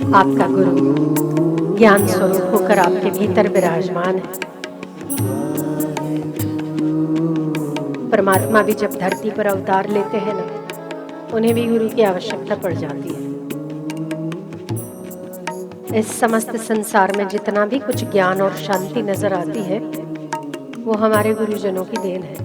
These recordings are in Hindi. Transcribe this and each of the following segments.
आपका गुरु ज्ञान स्वरूप होकर आपके भीतर विराजमान है। परमात्मा भी जब धरती पर अवतार लेते हैं ना, उन्हें भी गुरु की आवश्यकता पड़ जाती है। इस समस्त संसार में जितना भी कुछ ज्ञान और शांति नजर आती है, वो हमारे गुरुजनों की देन है।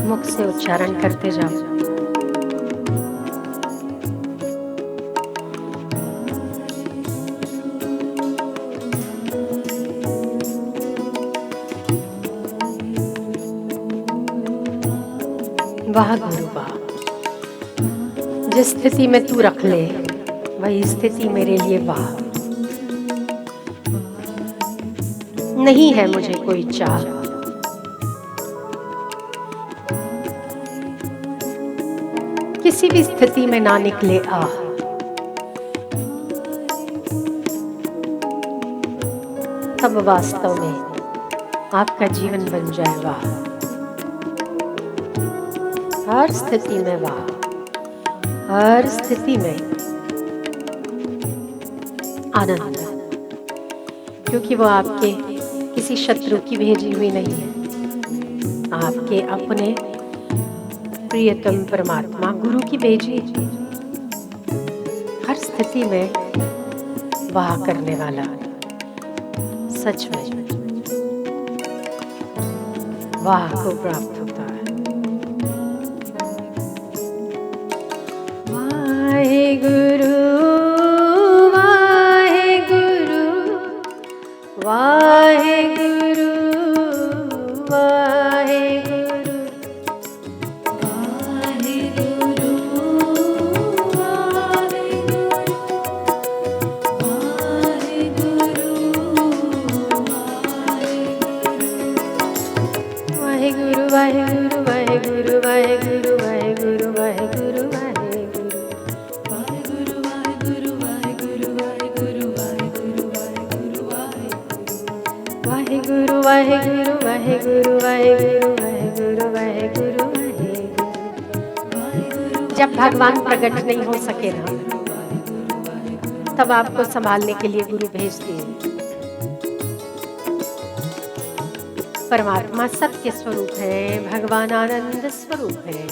मुख से उच्चारण करते जाओ। वाह गुरु वाह, जिस स्थिति में तू रख ले वही स्थिति मेरे लिए वाह। नहीं है मुझे कोई चाह, किसी भी स्थिति में ना निकले आह। तब वास्तव में आपका जीवन बन जाए वाह। हर स्थिति में वाह, हर स्थिति में आनंद, क्योंकि वो आपके किसी शत्रु की भेजी हुई नहीं है, आपके अपने प्रियतम परमात्मा गुरु की भेजी। हर स्थिति में वाह करने वाला, सच में वाह को प्राप्त होता है। वाहे गुरु वाहे गुरु वाहे गुरु वाहे गुरु वाहे गुरु वाहे गुरु वाहे गुरु वाहे गुरु वाहे गुरु वाहे गुरु वाहे गुरु वाहे गुरु वाहे गुरु वाहे गुरु वाहे गुरु वाहे गुरु वाहे गुरु वाहे गुरु वाहे गुरु। जब भगवान प्रकट नहीं हो सके ना, तब आपको संभालने के लिए गुरु भेज दिए। परमात्मा सत्य स्वरूप है, भगवान आनंद स्वरूप है,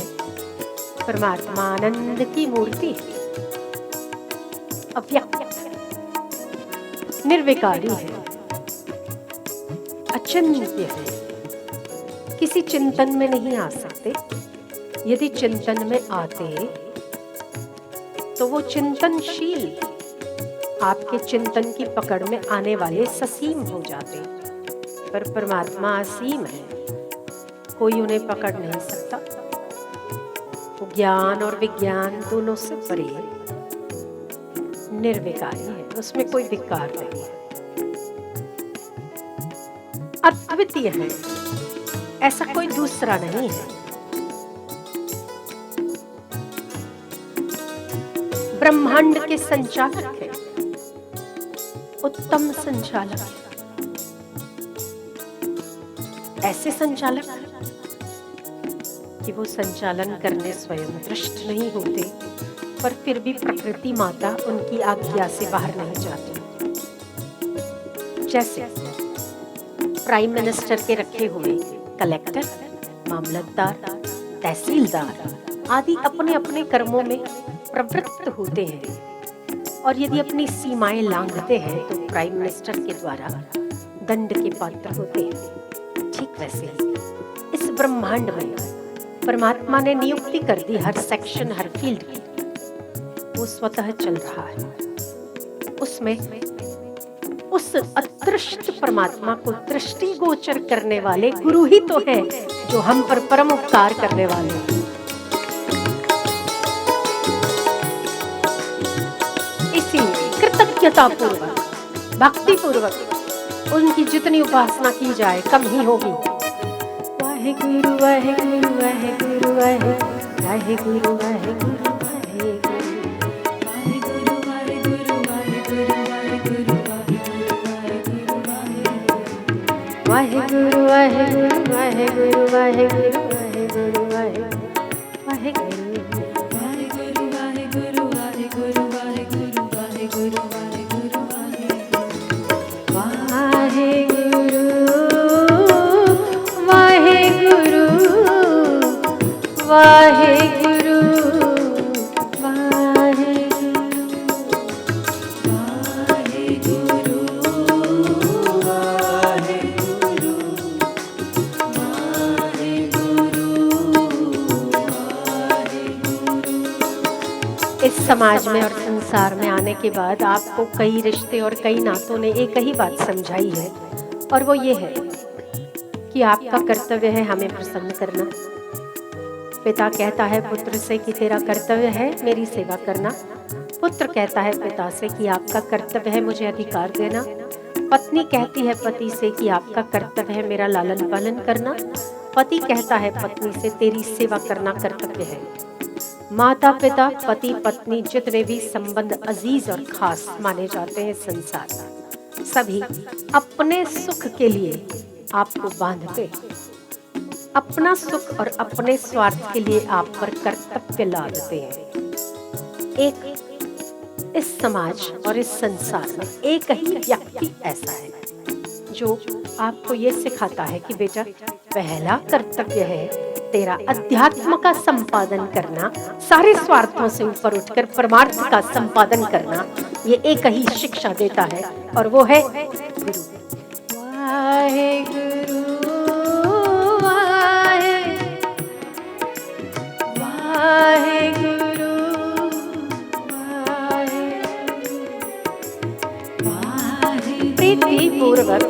परमात्मा आनंद की मूर्ति है, अव्यक्त निर्विकारी है, अचिंत्य है, किसी चिंतन में नहीं आ सकते। यदि चिंतन में आते तो वो चिंतनशील आपके चिंतन की पकड़ में आने वाले ससीम हो जाते, पर परमात्मा असीम है, कोई उन्हें पकड़ नहीं सकता। ज्ञान और विज्ञान दोनों से परे निर्विकारी है, उसमें कोई विकार नहीं है, अद्वितीय है, ऐसा कोई दूसरा नहीं है। ब्रह्मांड के संचालक है, उत्तम संचालक है, ऐसे संचालक कि वो संचालन करने स्वयं दृष्ट नहीं होते, पर फिर भी प्रकृति माता उनकी आज्ञा से बाहर नहीं जाती। जैसे प्राइम मिनिस्टर के रखे हुए कलेक्टर, मामलतदार, तहसीलदार आदि अपने अपने कर्मों में प्रवृत्त होते हैं, और यदि अपनी सीमाएं लांघते हैं तो प्राइम मिनिस्टर के द्वारा दंड के पात्र होते हैं। ठीक वैसे ही इस ब्रह्मांड में परमात्मा ने नियुक्ति कर दी हर सेक्शन, हर फील्ड की, वो स्वतः चल रहा है। उसमें उस अदृश्य परमात्मा को दृष्टि गोचर करने वाले गुरु ही तो हैं, जो हम पर परम उपकार करने वाले हैं। इसीलिए कृतज्ञता पूर्वक, भक्ति पूर्वक उनकी जितनी उपासना की जाए कम ही होगी। वाहे गुरु वाहे गुरु वाहे गुरु वाहे वाहेगुरु वाहेगुरु वाहेगुरु वाहेगुरु वाहेगुरु वाहेगुरु वाहेगुरु वाहेगुरु वाहेगुरु इस समाज में और संसार में आने के बाद आपको कई रिश्ते और कई नातों ने एक ही बात समझाई है, और वो ये है कि आपका कर्तव्य है हमें प्रसन्न करना। पिता कहता है पुत्र से कि तेरा कर्तव्य है मेरी सेवा करना। पुत्र कहता है पिता से कि आपका कर्तव्य है मुझे अधिकार देना। पत्नी कहती है पति से कि आपका कर्तव्य है मेरा लालन पालन करना। पति कहता है पत्नी से तेरी सेवा करना कर्तव्य है। माता पिता पति पत्नी जितने भी संबंध अजीज और खास माने जाते हैं संसार, सभी अपने सुख के लिए आपको बांधते, अपना सुख और अपने स्वार्थ के लिए आप पर कर्तव्य लादते हैं। एक इस समाज और इस संसार में एक ही व्यक्ति ऐसा है जो आपको ये सिखाता है कि बेटा पहला कर्तव्य है तेरा अध्यात्म का संपादन करना, सारे स्वार्थों से ऊपर उठकर परमार्थ का संपादन करना। ये एक ही शिक्षा देता है और वो है गुरु। वाहेगुरु वाहेगुरु प्रीति पूर्वक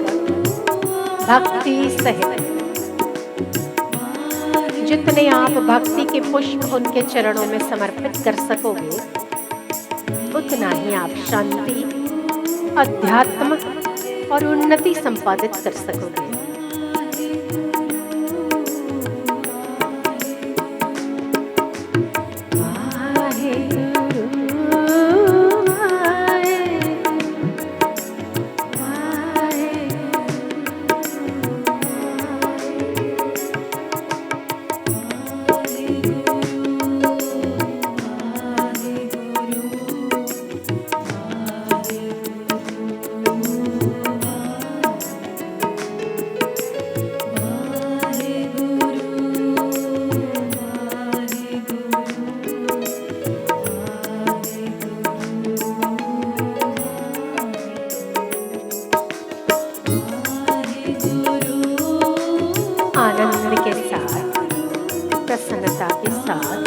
भक्ति सहित जितने आप भक्ति के पुष्प उनके चरणों में समर्पित कर सकोगे, उतना ही आप शांति, अध्यात्म और उन्नति संपादित कर सकोगे। आनंद के साथ, प्रसन्नता के साथ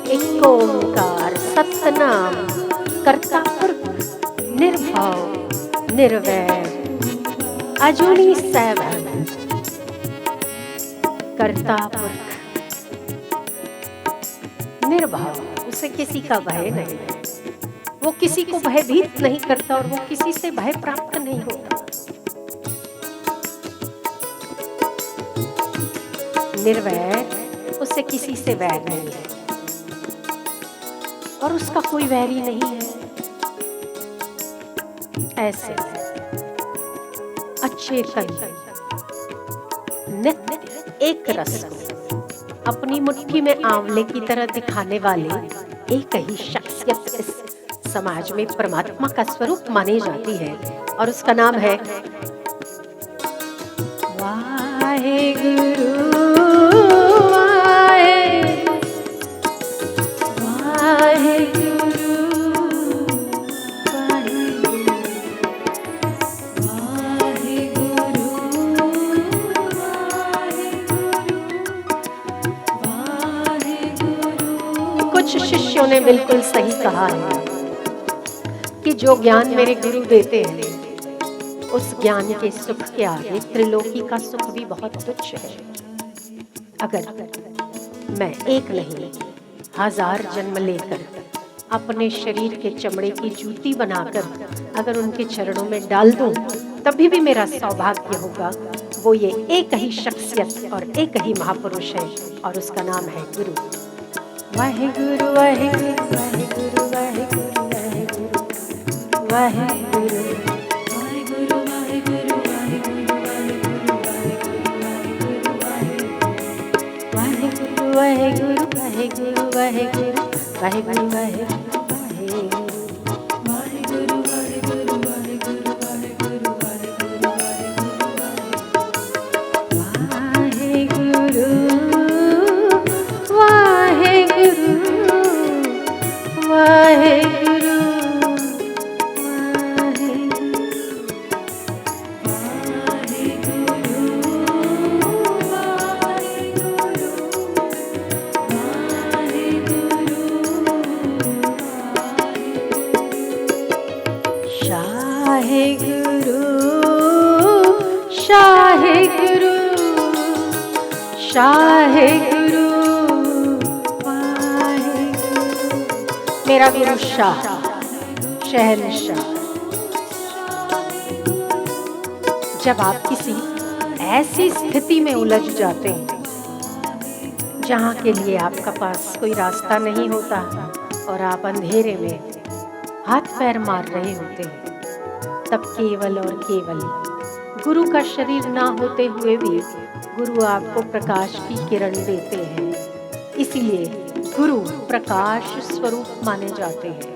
एक ओंकार सतनाम कर्ता पुरख निर्भव निर्वैर अजूनी सैभव। कर्ता पुरख निर्भव, उसे किसी का भय नहीं, वो किसी को भयभीत नहीं करता और वो किसी से भय प्राप्त नहीं होता। निर्वैर, उसे किसी से वैर नहीं है और उसका कोई वैरी नहीं है। ऐसे अच्छे कवि नित्य एक रस को अपनी मुट्ठी में आंवले की तरह दिखाने वाले एक ही शख्सियत इस समाज में परमात्मा का स्वरूप मानी जाती है और उसका नाम है वाहेगुरु। कुछ शिष्यों ने बिल्कुल सही कहा है कि जो ज्ञान मेरे गुरु देते हैं उस ज्ञान के सुख के आगे त्रिलोकी का सुख भी बहुत तुच्छ है। अगर मैं एक नहीं 1000 जन्म लेकर अपने शरीर के चमड़े की जूती बनाकर अगर उनके चरणों में डाल दूं तभी भी मेरा सौभाग्य होगा। वो ये एक ही शख्सियत और एक ही महापुरुष है और उसका नाम है गुरु। वाहेगुरु वाहेगुरु वाहेगुरु वाहेगुरु वाहेगुरु वाहेगुरु वाहेगुरु वाहेगुरु वाहेगुरु वाहेगुरु वाहेगुरु वाहेगुरु वाहेगुरु वाहेगुरु वाहेगुरु शाहे गुरु शाहे गुरु शाहे गुरु वाहे गुरु। मेरा गुरु शाह शहंशाह। जब आप किसी ऐसी स्थिति में उलझ जाते हैं जहाँ के लिए आपका पास कोई रास्ता नहीं होता और आप अंधेरे में हाथ पैर मार रहे होते हैं, तब केवल और केवल गुरु का शरीर ना होते हुए भी गुरु आपको प्रकाश की किरण देते हैं। इसीलिए गुरु प्रकाश स्वरूप माने जाते हैं।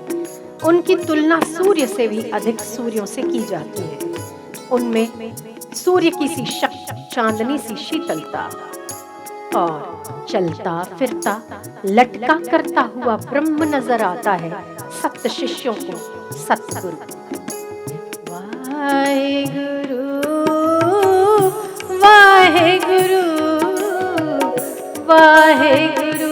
उनकी तुलना सूर्य से भी अधिक सूर्यों से की जाती है। उनमें सूर्य की सी शक्ति, चांदनी सी शीतलता और चलता फिरता लटका करता हुआ ब्रह्म नजर आता है सप्त शिष्यों को सतगुरु। वाहेगुरु वाहेगुरु वाहेगुरु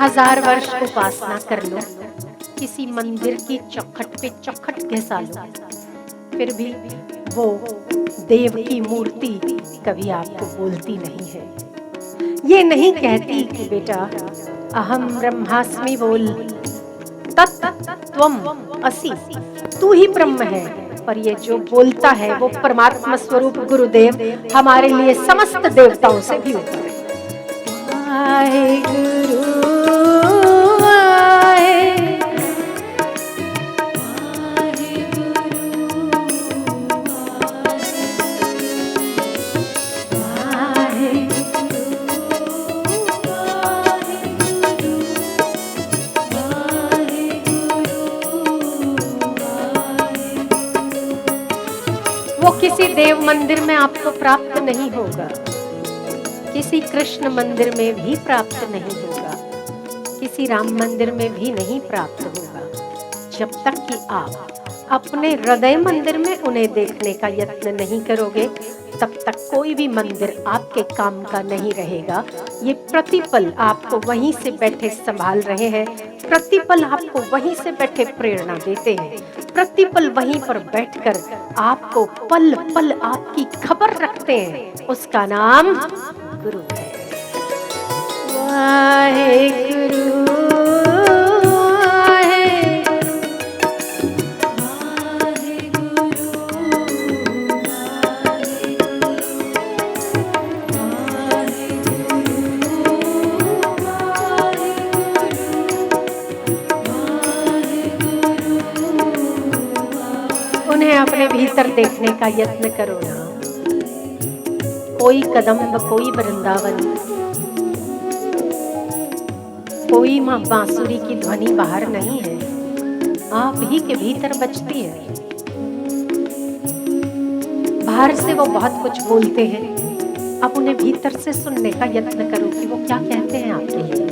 हजार वर्ष उपासना कर लो, किसी मंदिर की चौखट पे चौखट घिसा लो, फिर भी वो देव की मूर्ति कभी आपको बोलती नहीं है। ये नहीं कहती कि बेटा अहम ब्रह्मास्मि बोल, तत्त्वम असि, तू ही ब्रह्म है। पर ये जो बोलता है वो परमात्मा स्वरूप गुरुदेव हमारे लिए समस्त देवताओं से भी ऊपर है। वाहेगुरु वो किसी देव मंदिर में आपको प्राप्त नहीं होगा, किसी कृष्ण मंदिर में भी प्राप्त नहीं होगा, किसी राम मंदिर में भी नहीं प्राप्त होगा, जब तक कि आप अपने हृदय मंदिर में उन्हें देखने का यत्न नहीं करोगे, तब तक कोई भी मंदिर आपके काम का नहीं रहेगा। ये प्रतिपल आपको वहीं से बैठे संभाल रहे हैं, प्रतिपल आपको वहीं से बैठे प्रेरणा देते हैं, प्रतिपल वहीं पर बैठकर आपको पल पल आपकी खबर रखते हैं। उसका नाम गुरु है। वाहेगुरु उन्हें अपने भीतर देखने का यत्न करो ना। कोई कदम्ब, कोई वृंदावन, कोई माँ बांसुरी की ध्वनि बाहर नहीं है, आप ही के भीतर बजती है। बाहर से वो बहुत कुछ बोलते हैं, अब उन्हें भीतर से सुनने का यत्न करो कि वो क्या कहते हैं आपके लिए।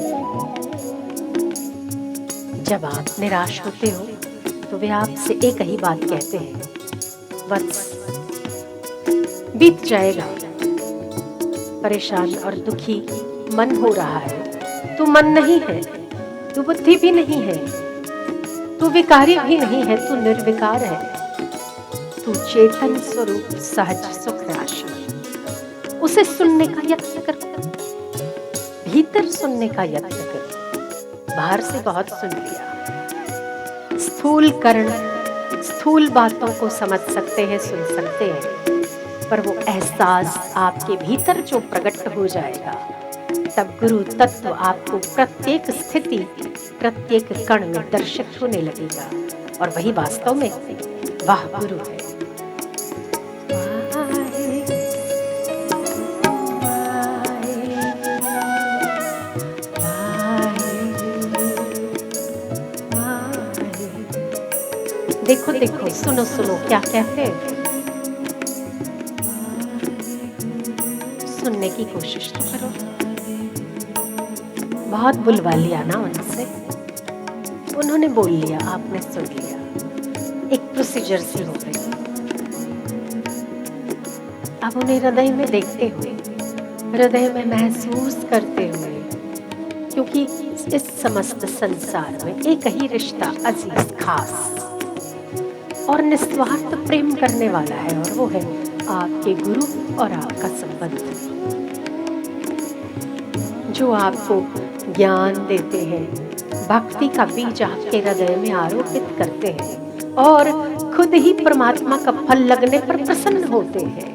जब आप निराश होते हो तो वे आपसे एक ही बात कहते हैं, वत्स बीत जाएगा। परेशान और दुखी मन हो रहा है, तू मन नहीं है, तू बुद्धि भी नहीं है, तू विकारी भी नहीं है, तू निर्विकार है, तू चेतन स्वरूप सहज सुख राशि। उसे सुनने का यत्न कर, भीतर सुनने का यत्न कर। बाहर से बहुत सुन लिया, स्थूल कर्ण स्थूल बातों को समझ सकते हैं, सुन सकते हैं, पर वो एहसास आपके भीतर जो प्रकट हो जाएगा, तब गुरु तत्व आपको प्रत्येक स्थिति प्रत्येक कण में दर्शित होने लगेगा, और वही वास्तव में वह गुरु है। देखो देखो, सुनो सुनो क्या कहते हैं, सुनने की कोशिश तो करो। बहुत बुलवा लिया ना उनसे, उन्होंने बोल लिया, आपने सुन लिया, एक प्रोसीजर सी हो गई। अब उन्हें हृदय में देखते हुए, हृदय में महसूस करते हुए, क्योंकि इस समस्त संसार में एक ही रिश्ता अजीज, खास और निस्वार्थ प्रेम करने वाला है, और वो है आपके गुरु और आपका संबंध, जो आपको ज्ञान देते हैं, भक्ति का बीज आपके हृदय में आरोपित करते हैं, और खुद ही परमात्मा का फल लगने पर प्रसन्न होते हैं।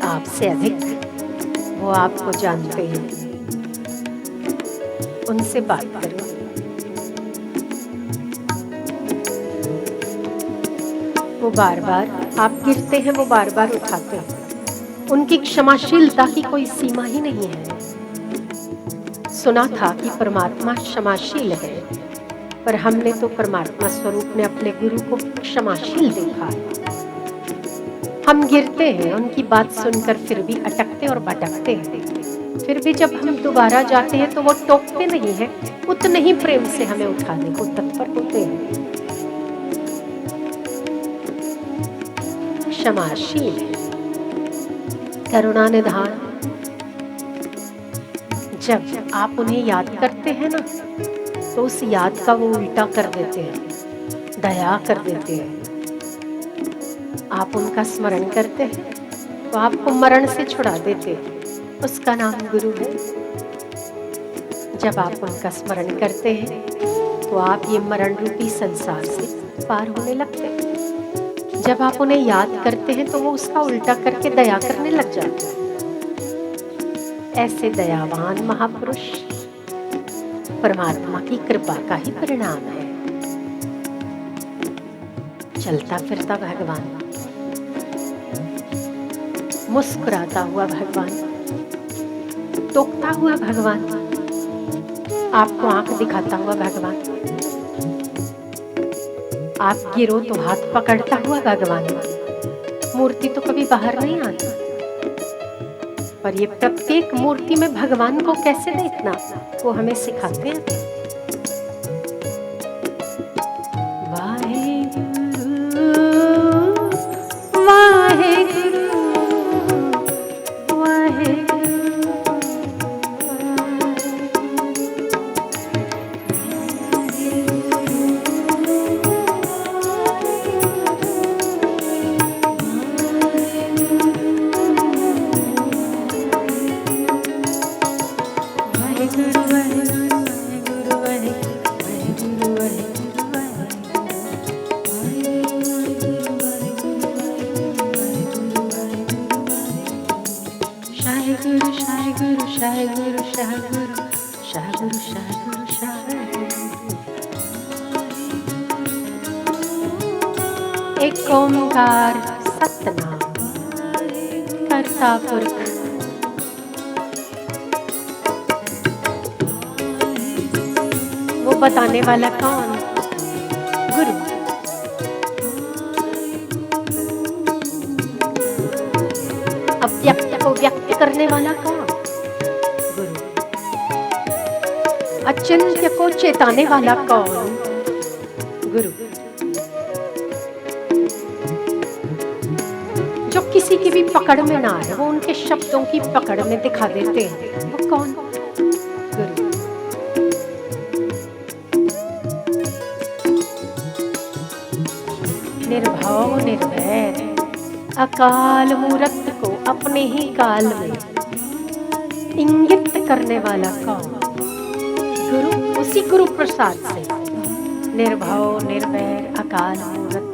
आपसे अधिक वो आपको जानते हैं, उनसे बात करो। वो बार बार, आप गिरते हैं वो बार बार उठाते हैं। उनकी क्षमाशीलता की कोई सीमा ही नहीं है। सुना था कि परमात्मा क्षमाशील है, पर हमने तो परमात्मा स्वरूप में अपने गुरु को क्षमाशील देखा है। हम गिरते हैं, उनकी बात सुनकर फिर भी अटकते और भटकते हैं। फिर भी जब हम दोबारा जाते हैं तो वो टोकते नहीं है, उतने ही प्रेम से हमें उठाने को तत्पर होते हैं। क्षमाशील है, करुणा निधान। जब आप उन्हें याद करते हैं ना, तो उस याद का वो उल्टा कर देते हैं, दया कर देते हैं। आप उनका स्मरण करते हैं तो आपको मरण से छुड़ा देते हैं, उसका नाम गुरु है। जब आप उनका स्मरण करते हैं तो आप ये मरण रूपी संसार से पार होने लगते हैं। जब आप उन्हें याद करते हैं तो वो उसका उल्टा करके दया करने लग जाते हैं। ऐसे दयावान महापुरुष परमात्मा की कृपा का ही परिणाम है। चलता फिरता भगवान, मुस्कुराता हुआ भगवान, टोकता हुआ भगवान, आपको आंख दिखाता हुआ भगवान, आप गिरो तो हाथ पकड़ता हुआ भगवान। मूर्ति तो कभी बाहर नहीं आती, पर ये प्रत्येक मूर्ति में भगवान को कैसे देखना, वो हमें सिखाते हैं। वाहेगुरु वाहेगुरु वाहेगुरु। एक ओंकार सतनाम करता पुरख, वो बताने वाला कौन? गुरु। करने वाला कौन? गुरु। अचिंत्य को चेताने वाला कौन? गुरु। जो किसी की भी पकड़ में ना है, वो उनके शब्दों की पकड़ में दिखा देते हैं, वो कौन? गुरु। निर्भव निर्वैर अकाल मूरत को अपने ही काल में इंगित करने वाला कौन? गुरु। उसी गुरु प्रसाद से निर्भव निर्वैर अकाल मूरत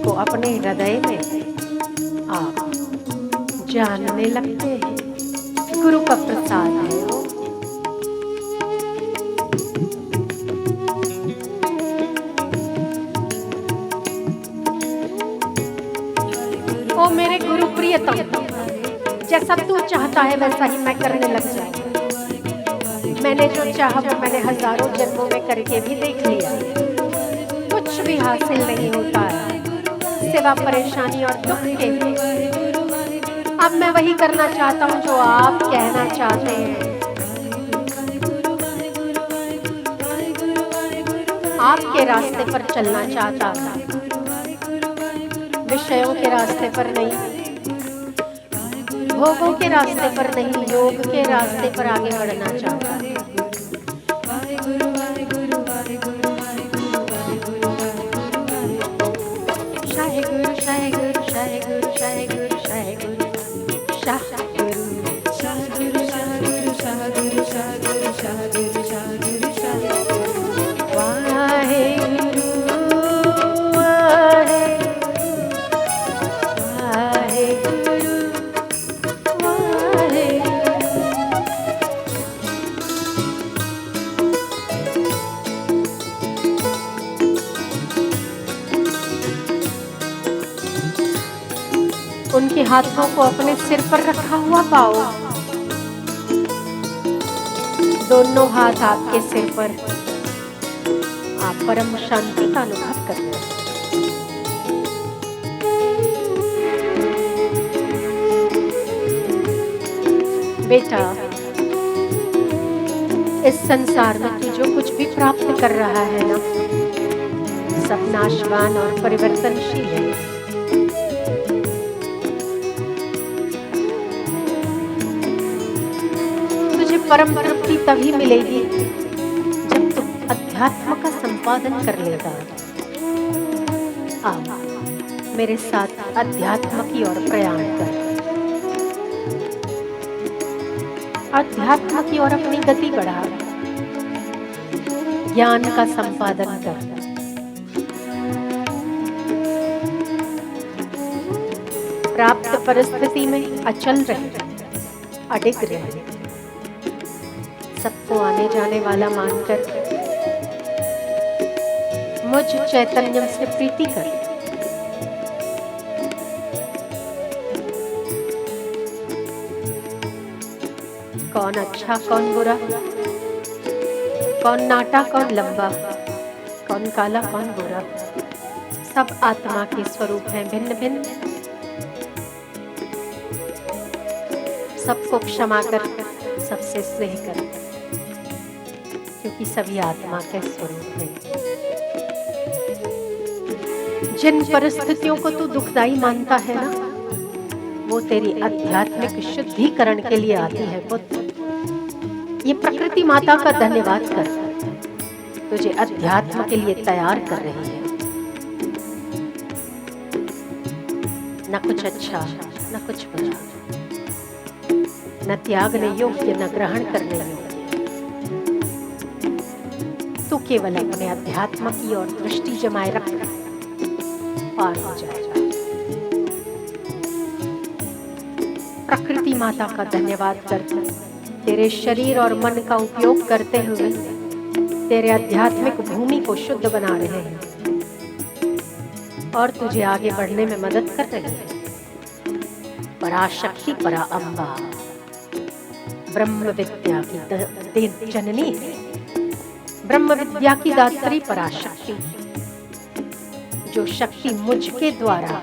को अपने हृदय में आप जानने लगते हैं। गुरु का प्रसाद है वो। ओ मेरे गुरु प्रियतम, जैसा तू चाहता है वैसा ही मैं करने लग जाऊं। मैंने जो चाहा वो मैंने हजारों जन्मों में करके भी देख लिया। कुछ भी हासिल नहीं होता है सिवा परेशानी और दुख के। अब मैं वही करना चाहता हूँ जो आप कहना चाहते हैं। आपके रास्ते पर चलना चाहता था, विषयों के रास्ते पर नहीं, भोगों के रास्ते पर नहीं, योग के रास्ते पर आगे बढ़ना चाहता है। शाह गुरु शाह गुरु शाह गुरु शाह गुरु शाह गुरु शाह गुरु शाह गुरु शाह गुरु शाह गुरु शाह गुरु शाह गुरु शाह गुरु शाह वाहे उनके हाथों को अपने सिर पर रखा हुआ पाओ। दोनों हाथ आपके सिर पर, आप परम शांति का अनुभव करते हैं। बेटा, इस संसार में तू जो कुछ भी प्राप्त कर रहा है ना, सब नाशवान और परिवर्तनशील है। परम तृप्ति तभी मिलेगी जब तुम अध्यात्म का संपादन कर लेगा। आओ मेरे साथ अध्यात्म की ओर प्रयाण कर, अध्यात्म की ओर अपनी गति बढ़ा, ज्ञान का संपादन कर। प्राप्त परिस्थिति में अचल रहे, अडिग रहे, सबको आने जाने वाला मानकर मुझ चैतन्यम से प्रीति कर। कौन अच्छा कौन बुरा, कौन नाटा कौन लंबा, कौन काला कौन गोरा, सब आत्मा के स्वरूप हैं भिन्न भिन्न। सबको क्षमा कर, सबसे स्नेह कर, क्योंकि सभी आत्मा के स्वरूप हैं। जिन परिस्थितियों को तू दुखदाई मानता है ना, वो तेरी आध्यात्मिक शुद्धिकरण के लिए आती है पुत्र। ये प्रकृति माता का धन्यवाद कर, तुझे अध्यात्म के लिए तैयार कर रही है। न कुछ अच्छा न कुछ बुरा, न त्यागने योग्य न ग्रहण करने योग्य। तू केवल अपने अध्यात्म की ओर दृष्टि जमाए रख, पार हो जाएगा। प्रकृति माता का धन्यवाद कर, तेरे शरीर और मन का उपयोग करते हुए तेरे आध्यात्मिक भूमि को शुद्ध बना रहे हैं और तुझे आगे बढ़ने में मदद कर रहे हैं। पराशक्ति परा अम्बा ब्रह्म विद्या की जननी है, ब्रह्म विद्या की दात्री पराशक्ति, जो शक्ति मुझके द्वारा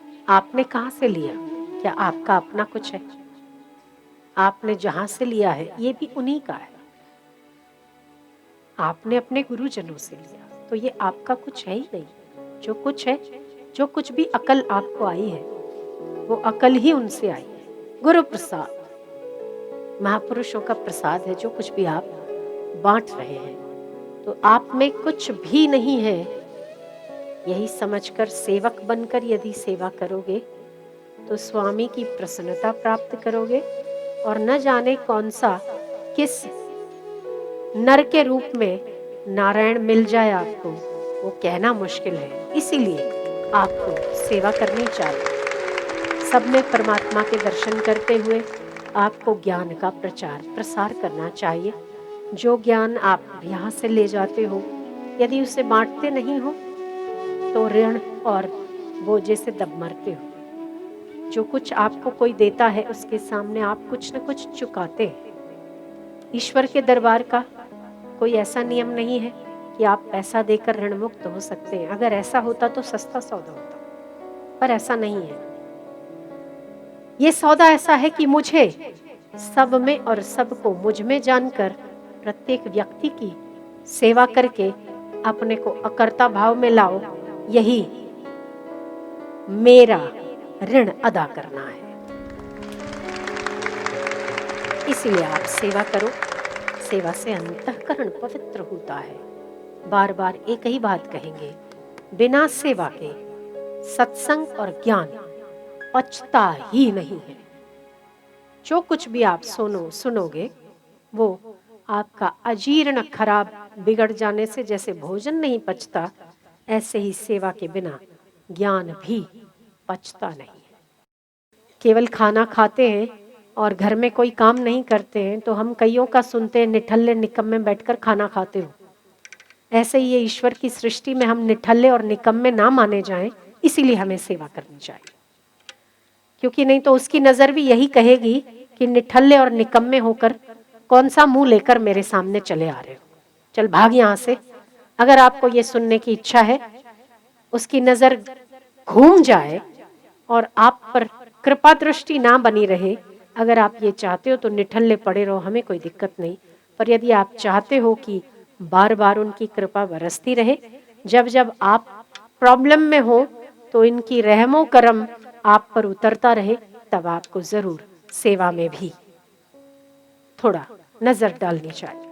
आपने कहाँ से लिया? क्या आपका अपना कुछ है? आपने जहां से लिया है ये भी उन्हीं का है। आपने अपने गुरुजनों से लिया, तो ये आपका कुछ है ही नहीं। जो कुछ है, जो कुछ भी अकल आपको आई है, वो अकल ही उनसे आई है। गुरु प्रसाद, महापुरुषों का प्रसाद है। जो कुछ भी आप बांट रहे हैं, तो आप में कुछ भी नहीं है। यही समझकर सेवक बनकर यदि सेवा करोगे तो स्वामी की प्रसन्नता प्राप्त करोगे, और न जाने कौन सा किस नर के रूप में नारायण मिल जाए आपको, वो कहना मुश्किल है। इसीलिए आपको सेवा करनी चाहिए। सब में परमात्मा के दर्शन करते हुए आपको ज्ञान का प्रचार प्रसार करना चाहिए। जो ज्ञान आप यहाँ से ले जाते हो, यदि उसे बांटते नहीं हो तो ऋण और बोझे से दब मरते हो। जो कुछ आपको कोई देता है, उसके सामने आप कुछ न कुछ चुकाते हैं। ईश्वर के दरबार का कोई ऐसा नियम नहीं है कि आप पैसा देकर ऋण मुक्त हो सकते हैं। अगर ऐसा होता तो सस्ता सौदा होता, पर ऐसा नहीं है। ये सौदा ऐसा है कि मुझे सब में और सबको मुझ में जानकर प्रत्येक व्यक्ति की सेवा करके अपने को अकर्ता भाव में लाओ। यही मेरा ऋण अदा करना है। इसलिए आप सेवा करो। सेवा से अंतःकरण पवित्र होता है। बार बार एक ही बात कहेंगे, बिना सेवा के सत्संग और ज्ञान पचता ही नहीं है। जो कुछ भी आप सुनोगे वो आपका अजीर्ण खराब बिगड़ जाने से जैसे भोजन नहीं पचता, ऐसे ही सेवा के बिना ज्ञान भी पचता नहीं है। केवल खाना खाते हैं और घर में कोई काम नहीं करते हैं तो हम कईयों का सुनते हैं, निठल्ले निकम्मे बैठकर खाना खाते हो। ऐसे ही ये ईश्वर की सृष्टि में हम निठल्ले और निकम्मे ना माने जाएं, इसीलिए हमें सेवा करनी चाहिए। क्योंकि नहीं तो उसकी नजर भी यही कहेगी कि निठल्ले और निकम्मे होकर कौन सा मुंह लेकर मेरे सामने चले आ रहे हो, चल भाग यहाँ से। अगर आपको ये सुनने की इच्छा है, उसकी नजर घूम जाए और आप पर कृपा दृष्टि ना बनी रहे, अगर आप ये चाहते हो तो निठल्ले पड़े रहो, हमें कोई दिक्कत नहीं। पर यदि आप चाहते हो कि बार बार उनकी कृपा बरसती रहे, जब जब आप प्रॉब्लम में हो तो इनकी रहमो करम आप पर उतरता रहे, तब आपको जरूर सेवा में भी थोड़ा नजर डालनी चाहिए।